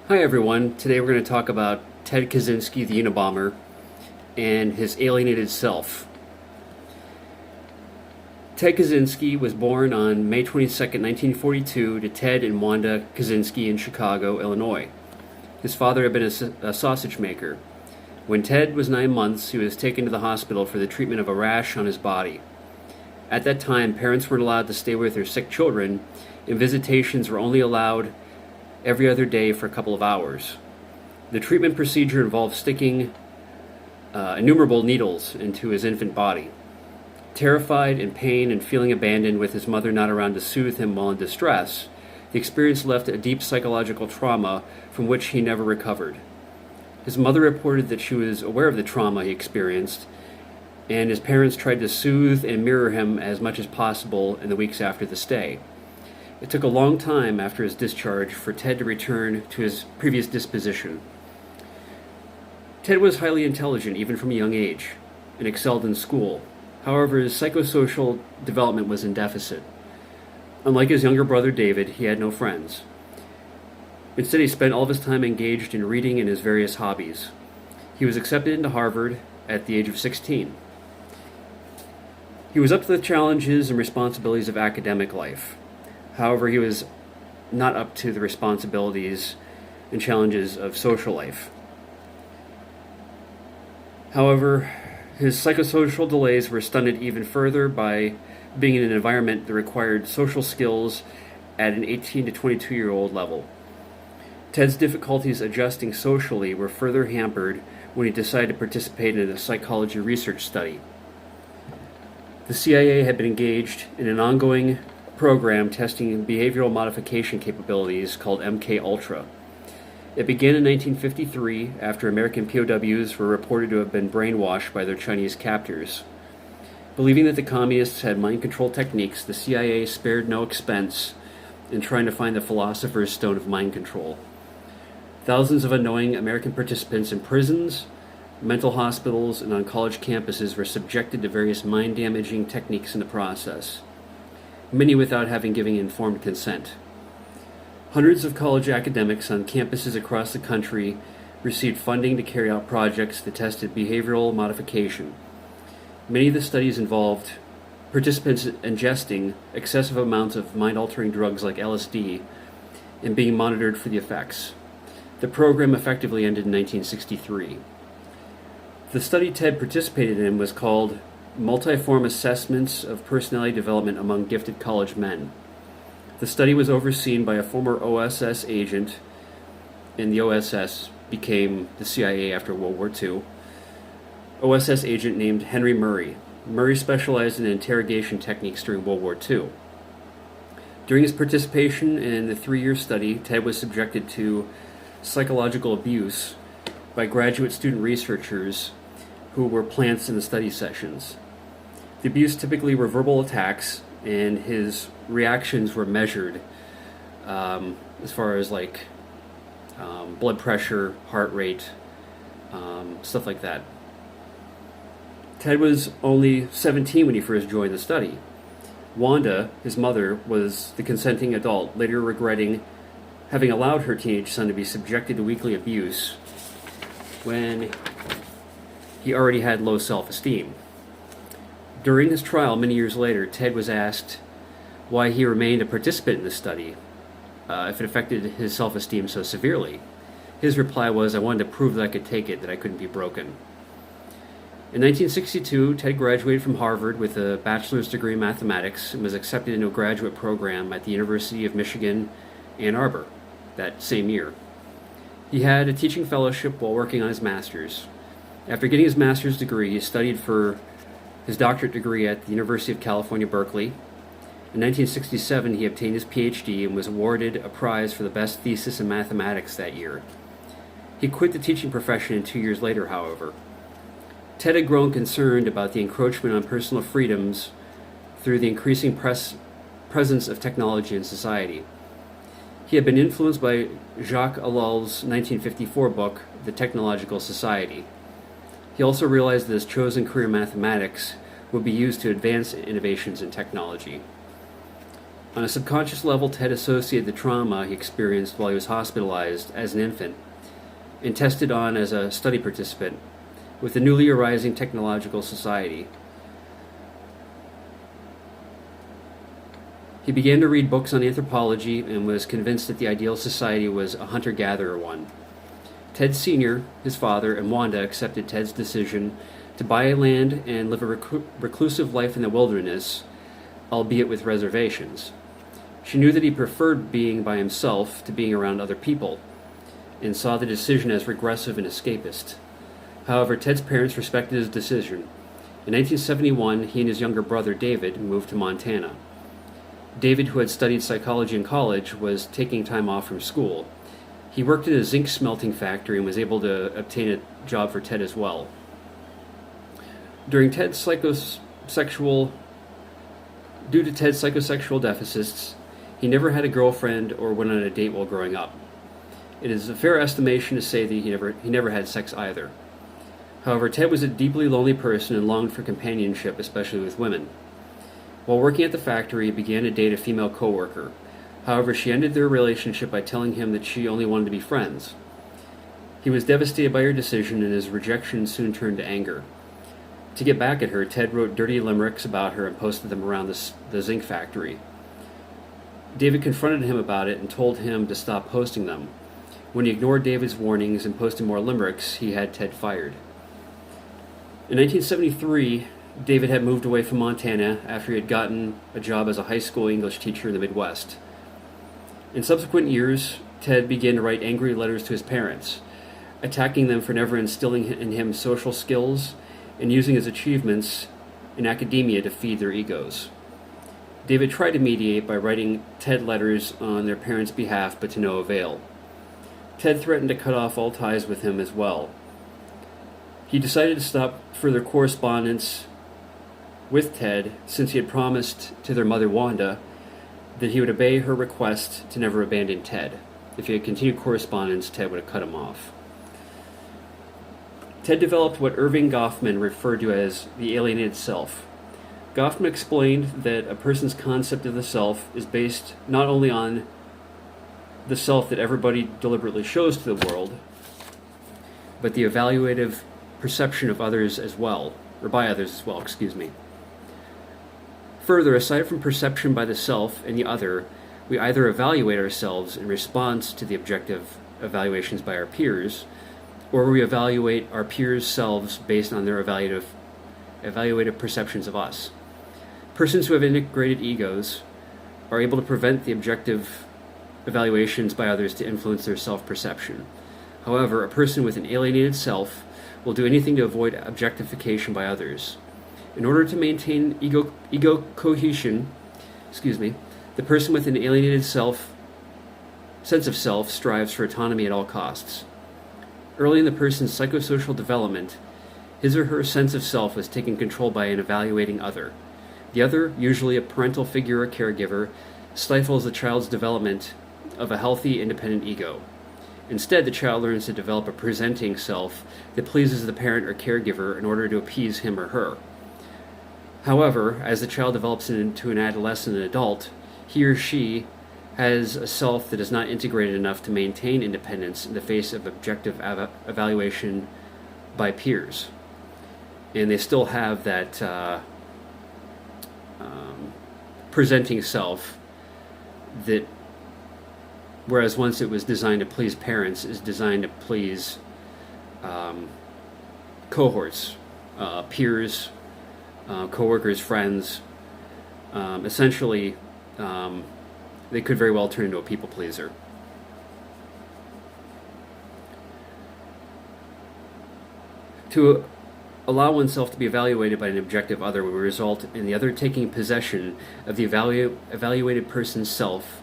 Hi everyone, today we're going to talk about Ted Kaczynski, the Unabomber, and his alienated self. Ted Kaczynski was born on May 22, 1942 to Ted and Wanda Kaczynski in Chicago, Illinois. His father had been a sausage maker. When Ted was 9 months, he was taken to the hospital for the treatment of a rash on his body. At that time, parents weren't allowed to stay with their sick children, and visitations were only allowed every other day for a couple of hours. The treatment procedure involved sticking innumerable needles into his infant body. Terrified, in pain, and feeling abandoned with his mother not around to soothe him while in distress, the experience left a deep psychological trauma from which he never recovered. His mother reported that she was aware of the trauma he experienced, and his parents tried to soothe and mirror him as much as possible in the weeks after the stay. It took a long time after his discharge for Ted to return to his previous disposition. Ted was highly intelligent even from a young age and excelled in school. However, his psychosocial development was in deficit. Unlike his younger brother David, he had no friends. Instead, he spent all of his time engaged in reading and his various hobbies. He was accepted into Harvard at the age of 16. He was up to the challenges and responsibilities of academic life. However, he was not up to the responsibilities and challenges of social life. However, his psychosocial delays were stunted even further by being in an environment that required social skills at an 18 to 22-year-old level. Ted's difficulties adjusting socially were further hampered when he decided to participate in a psychology research study. The CIA had been engaged in an ongoing program testing behavioral modification capabilities called MK-Ultra. It began in 1953 after American POWs were reported to have been brainwashed by their Chinese captors. Believing that the communists had mind control techniques, the CIA spared no expense in trying to find the philosopher's stone of mind control. Thousands of unknowing American participants in prisons, mental hospitals, and on college campuses were subjected to various mind-damaging techniques in the process, many without having given informed consent. Hundreds of college academics on campuses across the country received funding to carry out projects that tested behavioral modification. Many of the studies involved participants ingesting excessive amounts of mind-altering drugs like LSD and being monitored for the effects. The program effectively ended in 1963. The study Ted participated in was called Multiform Assessments of Personality Development Among Gifted College Men. The study was overseen by a former OSS agent, and the OSS became the CIA after World War II. OSS agent named Henry Murray. Murray specialized in interrogation techniques during World War II. During his participation in the 3-year study, Ted was subjected to psychological abuse by graduate student researchers who were plants in the study sessions. The abuse typically were verbal attacks, and his reactions were measured as far as blood pressure, heart rate, stuff like that. Ted was only 17 when he first joined the study. Wanda, his mother, was the consenting adult, later regretting having allowed her teenage son to be subjected to weekly abuse when he already had low self-esteem. During his trial many years later, Ted was asked why he remained a participant in the study, if it affected his self-esteem so severely. His reply was, "I wanted to prove that I could take it, that I couldn't be broken." In 1962, Ted graduated from Harvard with a bachelor's degree in mathematics and was accepted into a graduate program at the University of Michigan, Ann Arbor, that same year. He had a teaching fellowship while working on his master's. After getting his master's degree, he studied for his doctorate degree at the University of California, Berkeley. In 1967, he obtained his PhD and was awarded a prize for the best thesis in mathematics that year. He quit the teaching profession 2 years later, however. Ted had grown concerned about the encroachment on personal freedoms through the increasing presence of technology in society. He had been influenced by Jacques Ellul's 1954 book, The Technological Society. He also realized that his chosen career in mathematics would be used to advance innovations in technology. On a subconscious level, Ted associated the trauma he experienced while he was hospitalized as an infant and tested on as a study participant with the newly arising technological society. He began to read books on anthropology and was convinced that the ideal society was a hunter-gatherer one. Ted Sr., his father, and Wanda accepted Ted's decision to buy land and live a reclusive life in the wilderness, albeit with reservations. She knew that he preferred being by himself to being around other people, and saw the decision as regressive and escapist. However, Ted's parents respected his decision. In 1971, he and his younger brother David moved to Montana. David, who had studied psychology in college, was taking time off from school. He worked in a zinc smelting factory and was able to obtain a job for Ted as well. Due to Ted's psychosexual deficits, he never had a girlfriend or went on a date while growing up. It is a fair estimation to say that he never had sex either. However, Ted was a deeply lonely person and longed for companionship, especially with women. While working at the factory, he began to date a female coworker. However, she ended their relationship by telling him that she only wanted to be friends. He was devastated by her decision, and his rejection soon turned to anger. To get back at her, Ted wrote dirty limericks about her and posted them around the zinc factory. David confronted him about it and told him to stop posting them. When he ignored David's warnings and posted more limericks, he had Ted fired. In 1973, David had moved away from Montana after he had gotten a job as a high school English teacher in the Midwest. In subsequent years, Ted began to write angry letters to his parents, attacking them for never instilling in him social skills and using his achievements in academia to feed their egos. David tried to mediate by writing Ted letters on their parents' behalf, but to no avail. Ted threatened to cut off all ties with him as well. He decided to stop further correspondence with Ted since he had promised to their mother Wanda that he would obey her request to never abandon Ted. If he had continued correspondence, Ted would have cut him off. Ted developed what Irving Goffman referred to as the alienated self. Goffman explained that a person's concept of the self is based not only on the self that everybody deliberately shows to the world, but the evaluative perception of others as well, or by others as well, Further, aside from perception by the self and the other, we either evaluate ourselves in response to the objective evaluations by our peers, or we evaluate our peers' selves based on their evaluative perceptions of us. Persons who have integrated egos are able to prevent the objective evaluations by others to influence their self-perception. However, a person with an alienated self will do anything to avoid objectification by others. In order to maintain ego cohesion, the person with an alienated sense of self strives for autonomy at all costs. Early in the person's psychosocial development, his or her sense of self was taken control by an evaluating other. The other, usually a parental figure or caregiver, stifles the child's development of a healthy, independent ego. Instead, the child learns to develop a presenting self that pleases the parent or caregiver in order to appease him or her. However, as the child develops into an adolescent and adult, he or she has a self that is not integrated enough to maintain independence in the face of objective evaluation by peers. And they still have that presenting self that, whereas once it was designed to please parents, is designed to please cohorts, peers, coworkers, friends. Essentially, they could very well turn into a people pleaser. To allow oneself to be evaluated by an objective other would result in the other taking possession of the evaluated person's self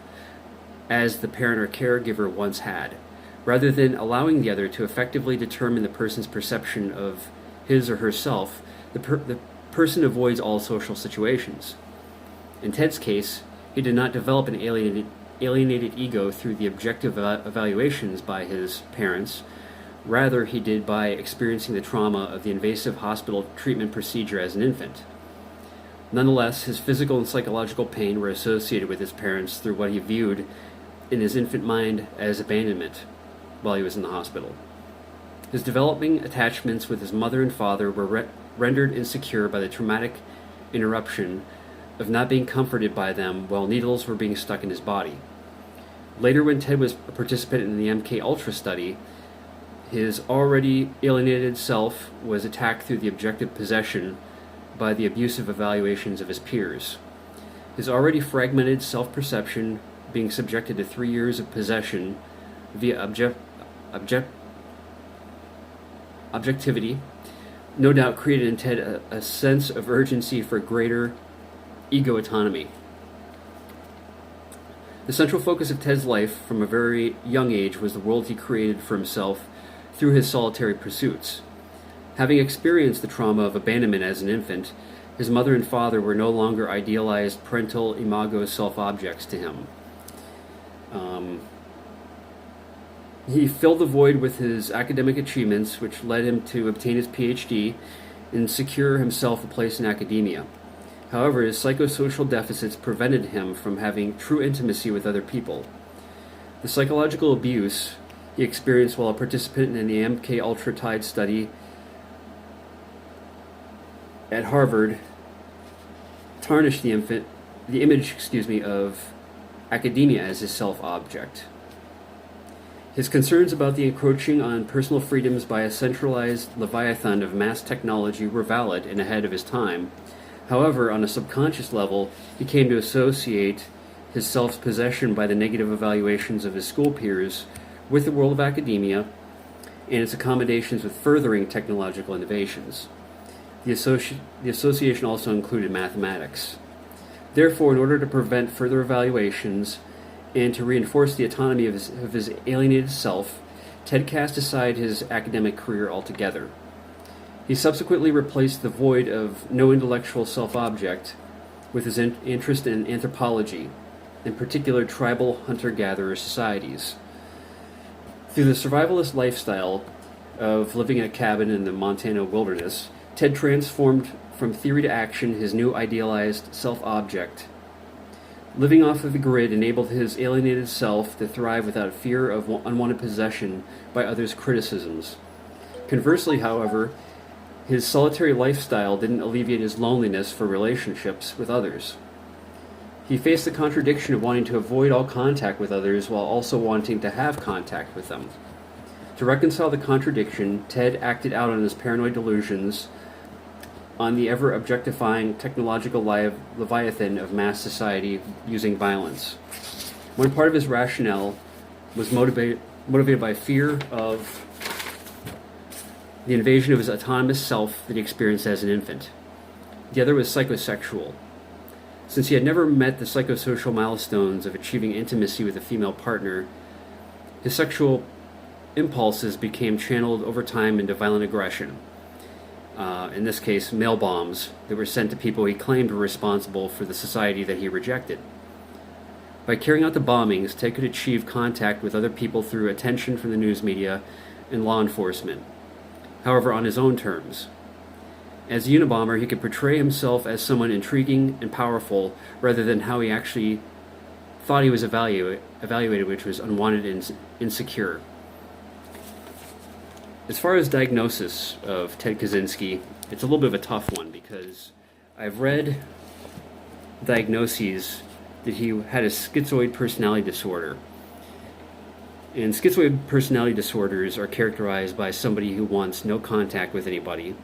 as the parent or caregiver once had, rather than allowing the other to effectively determine the person's perception of his or herself. The person avoids all social situations. In Ted's case, he did not develop an alienated ego through the objective evaluations by his parents. Rather, he did by experiencing the trauma of the invasive hospital treatment procedure as an infant. Nonetheless, his physical and psychological pain were associated with his parents through what he viewed in his infant mind as abandonment while he was in the hospital. His developing attachments with his mother and father were rendered insecure by the traumatic interruption of not being comforted by them while needles were being stuck in his body. Later, when Ted was a participant in the MK-Ultra study, his already alienated self was attacked through the objective possession by the abusive evaluations of his peers. His already fragmented self-perception being subjected to 3 years of possession via objectivity no doubt created in Ted a sense of urgency for greater ego autonomy. The central focus of Ted's life from a very young age was the world he created for himself through his solitary pursuits. Having experienced the trauma of abandonment as an infant, his mother and father were no longer idealized parental imago self-objects to him. He filled the void with his academic achievements, which led him to obtain his PhD and secure himself a place in academia. However, his psychosocial deficits prevented him from having true intimacy with other people. The psychological abuse he experienced while a participant in the MK-Ultra Tide study at Harvard tarnished the image of academia as his self-object. His concerns about the encroaching on personal freedoms by a centralized leviathan of mass technology were valid and ahead of his time. However, on a subconscious level, he came to associate his self-possession by the negative evaluations of his school peers with the world of academia and its accommodations with furthering technological innovations. The association also included mathematics. Therefore, in order to prevent further evaluations and to reinforce the autonomy of his alienated self, Ted cast aside his academic career altogether. He subsequently replaced the void of no intellectual self-object with his interest in anthropology, in particular tribal hunter-gatherer societies. Through the survivalist lifestyle of living in a cabin in the Montana wilderness, Ted transformed from theory to action his new idealized self-object. Living off of the grid enabled his alienated self to thrive without fear of unwanted possession by others' criticisms. Conversely, however, his solitary lifestyle didn't alleviate his loneliness for relationships with others. He faced the contradiction of wanting to avoid all contact with others while also wanting to have contact with them. To reconcile the contradiction, Ted acted out on his paranoid delusions on the ever-objectifying technological leviathan of mass society using violence. One part of his rationale was motivated by fear of the invasion of his autonomous self that he experienced as an infant. The other was psychosexual. Since he had never met the psychosocial milestones of achieving intimacy with a female partner, his sexual impulses became channeled over time into violent aggression. In this case, mail bombs that were sent to people he claimed were responsible for the society that he rejected. By carrying out the bombings, Ted could achieve contact with other people through attention from the news media and law enforcement, however on his own terms. As a Unabomber, he could portray himself as someone intriguing and powerful rather than how he actually thought he was evaluated, which was unwanted and insecure. As far as diagnosis of Ted Kaczynski, it's a little bit of a tough one because I've read diagnoses that he had a schizoid personality disorder. And schizoid personality disorders are characterized by somebody who wants no contact with anybody.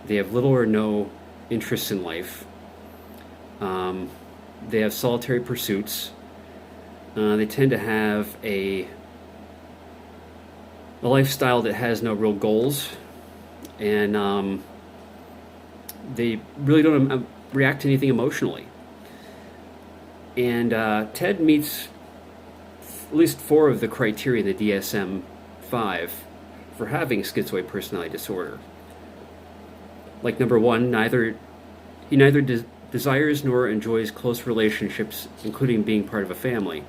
They have little or no interest in life. They have solitary pursuits. They tend to have a lifestyle that has no real goals, and they really don't react to anything emotionally. And Ted meets at least 4 of the criteria in the DSM-5 for having schizoid personality disorder. Like number 1, he neither desires nor enjoys close relationships, including being part of a family.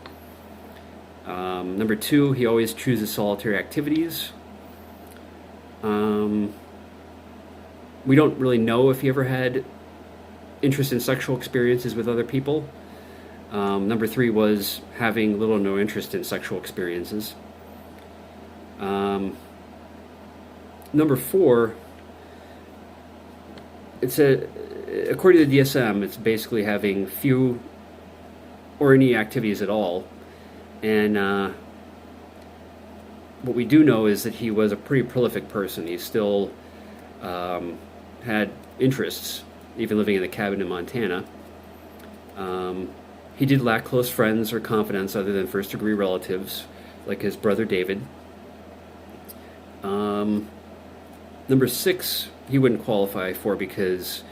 Number 2, he always chooses solitary activities. We don't really know if he ever had interest in sexual experiences with other people. Number 3 was having little or no interest in sexual experiences. Number 4, according to the DSM, it's basically having few or any activities at all. And what we do know is that he was a pretty prolific person. He still had interests, even living in a cabin in Montana. He did lack close friends or confidants other than first-degree relatives, like his brother David. Number 6, he wouldn't qualify for because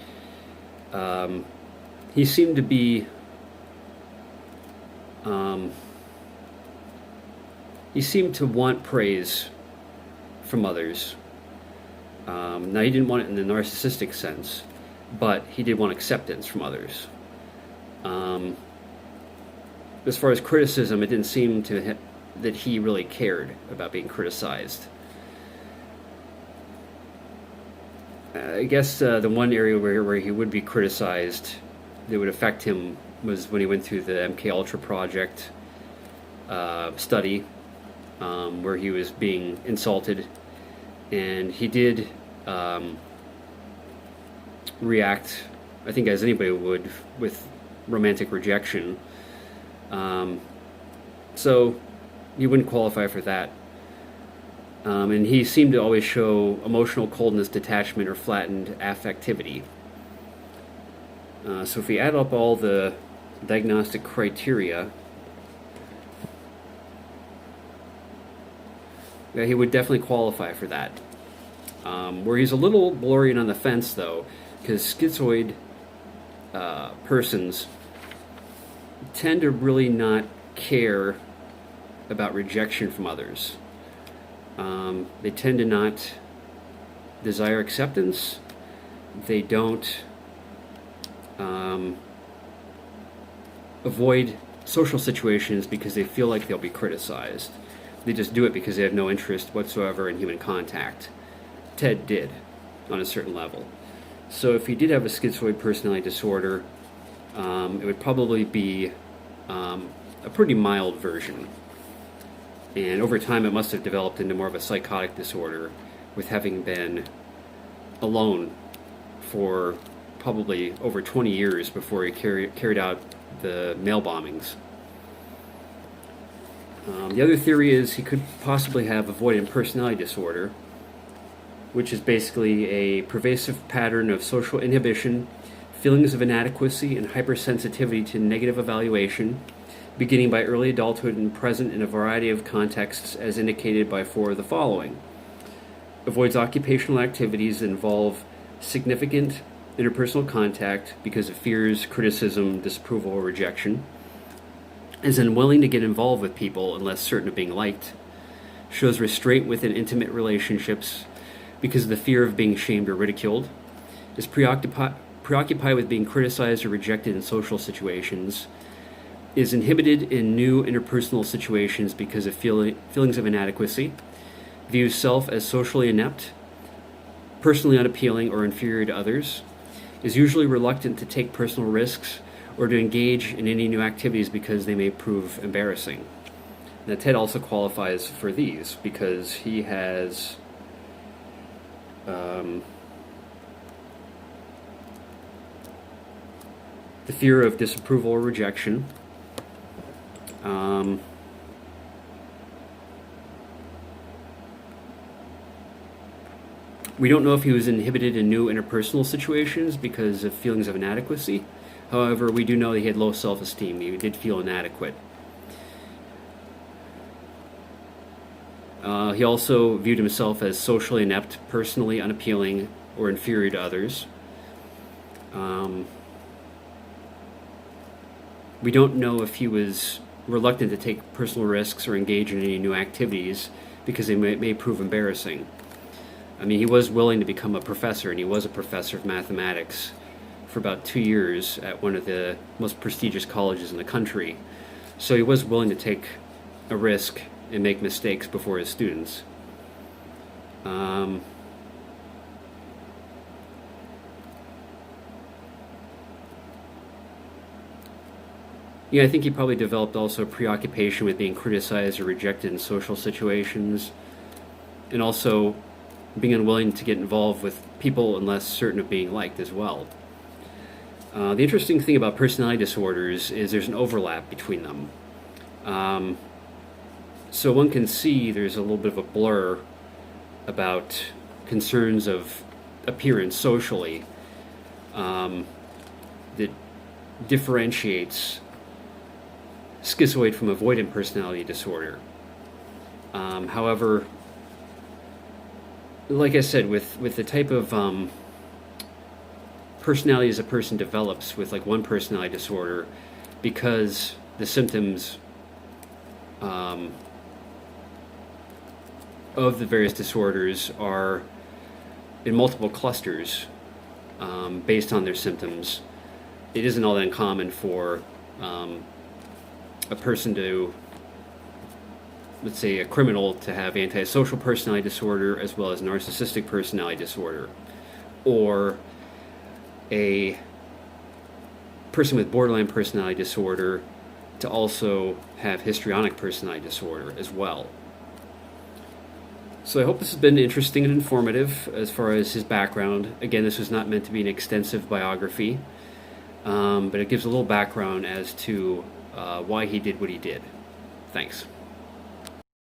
he seemed to be he seemed to want praise from others. Now, he didn't want it in the narcissistic sense, but he did want acceptance from others. As far as criticism, it didn't seem to that he really cared about being criticized. I guess the one area where he would be criticized that would affect him was when he went through the MKUltra project study, where he was being insulted, and he did react, I think as anybody would, with romantic rejection. So he wouldn't qualify for that. And he seemed to always show emotional coldness, detachment, or flattened affectivity. So if we add up all the diagnostic criteria, yeah, he would definitely qualify for that. Where he's a little blurry and on the fence, though, because schizoid persons tend to really not care about rejection from others. They tend to not desire acceptance. They don't avoid social situations because they feel like they'll be criticized. They just do it because they have no interest whatsoever in human contact. Ted did, on a certain level. So if he did have a schizoid personality disorder, it would probably be a pretty mild version. And over time it must have developed into more of a psychotic disorder, with having been alone for probably over 20 years before he carried out the mail bombings. The other theory is he could possibly have avoidant personality disorder, which is basically a pervasive pattern of social inhibition, feelings of inadequacy, and hypersensitivity to negative evaluation, beginning by early adulthood and present in a variety of contexts as indicated by 4 of the following. Avoids occupational activities that involve significant interpersonal contact because of fears, criticism, disapproval, or rejection. Is unwilling to get involved with people unless certain of being liked. Shows restraint within intimate relationships because of the fear of being shamed or ridiculed. Is preoccupied with being criticized or rejected in social situations. Is inhibited in new interpersonal situations because of feelings of inadequacy. Views self as socially inept, personally unappealing, or inferior to others. Is usually reluctant to take personal risks or to engage in any new activities because they may prove embarrassing. Now, Ted also qualifies for these because he has the fear of disapproval or rejection. We don't know if he was inhibited in new interpersonal situations because of feelings of inadequacy. However, we do know that he had low self-esteem. He did feel inadequate. He also viewed himself as socially inept, personally unappealing, or inferior to others. We don't know if he was reluctant to take personal risks or engage in any new activities because they may prove embarrassing. I mean, he was willing to become a professor, and he was a professor of mathematics for about 2 years at one of the most prestigious colleges in the country. So he was willing to take a risk and make mistakes before his students. Yeah, I think he probably developed also preoccupation with being criticized or rejected in social situations, and also being unwilling to get involved with people unless certain of being liked as well. The interesting thing about personality disorders is there's an overlap between them. So one can see there's a little bit of a blur about concerns of appearance socially that differentiates schizoid from avoidant personality disorder. However, like I said, with the type of personality as a person develops with like one personality disorder, because the symptoms of the various disorders are in multiple clusters based on their symptoms, it isn't all that uncommon for a person to, let's say, a criminal to have antisocial personality disorder as well as narcissistic personality disorder, or a person with borderline personality disorder to also have histrionic personality disorder as well. So I hope this has been interesting and informative as far as his background. Again, this was not meant to be an extensive biography, but it gives a little background as to why he did what he did. Thanks.